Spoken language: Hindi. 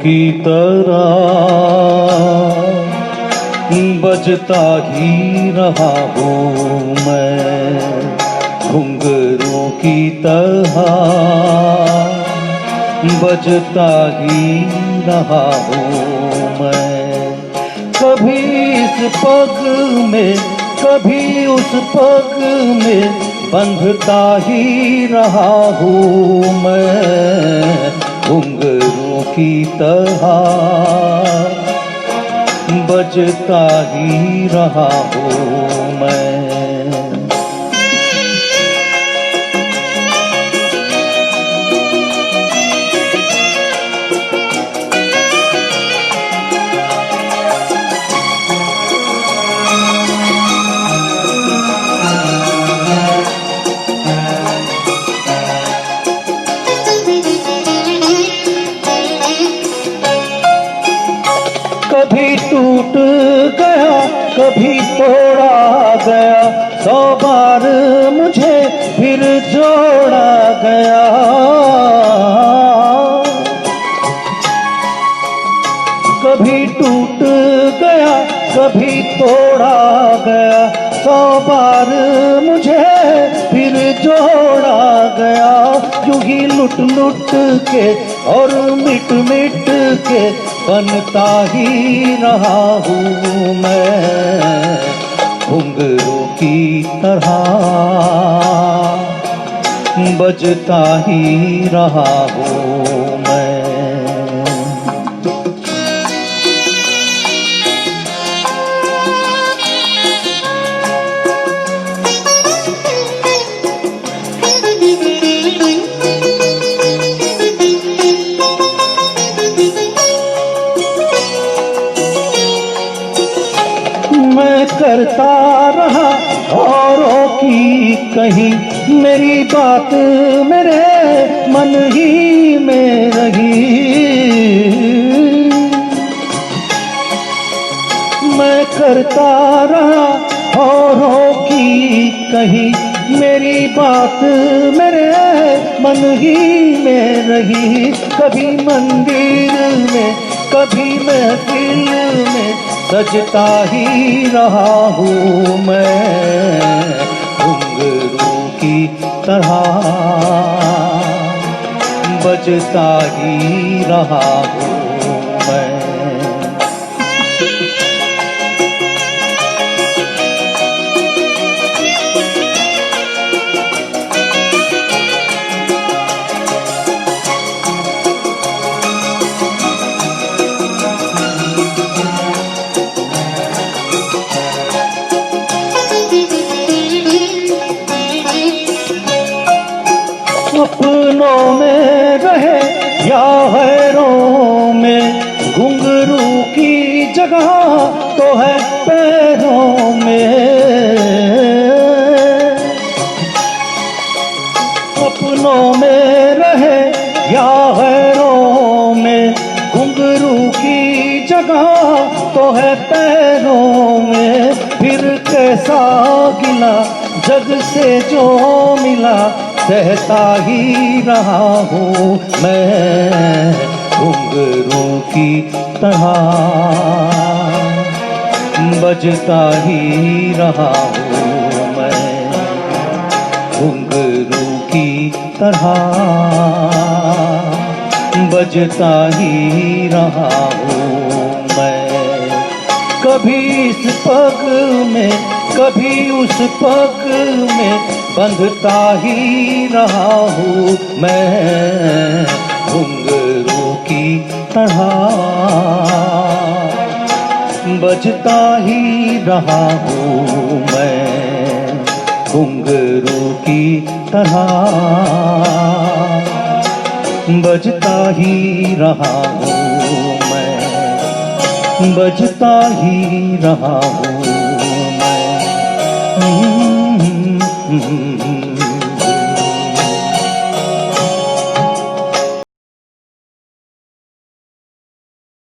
की तरह बजता ही रहा हूँ मैं, घुंघरू की तरह बजता ही रहा हूँ मैं। कभी इस पग में कभी उस पग में बंधता ही रहा हूँ मैं, घुंघरू की तरह बजता ही रहा हूँ मैं। कभी टूट गया कभी तोड़ा गया, 100 बार मुझे फिर जोड़ा गया। कभी टूट गया कभी तोड़ा गया, 100 बार मुझे फिर जोड़ा गया। यूं ही लुट लुट के और मिट मिट के बनता ही रहा हूँ मैं, घुंघरू की तरह बजता ही रहा हूँ मैं। मैं करता रहा औरों की कहीं, मेरी बात मेरे मन ही में रही। मैं करता रहा औरों की कहीं, मेरी बात मेरे मन ही में रही। कभी मंदिर में कभी महफिल में सजता ही रहा हूँ मैं, घुंघरू की तरह बजता ही रहा हूँ मैं। अपनों में रहे या गैरों में, घुंघरू की जगह तो है पैरों में। अपनों में रहे या गैरों में, घुंघरू की जगह तो है पैरों में। फिर कैसा गिला जग से जो मिला, सहता ही रहा हूँ मैं, घुंघरू की तरह बजता ही रहा हूँ मैं, घुंघरू की तरह बजता ही रहा हूँ मैं। कभी इस पग में कभी उस पग में बंधता ही रहा हूँ मैं, घुंघरू की तरह बजता ही रहा हूँ मैं, घुंघरू की तरह बजता ही रहा हूँ मैं, बजता ही रहा हूँ मैं।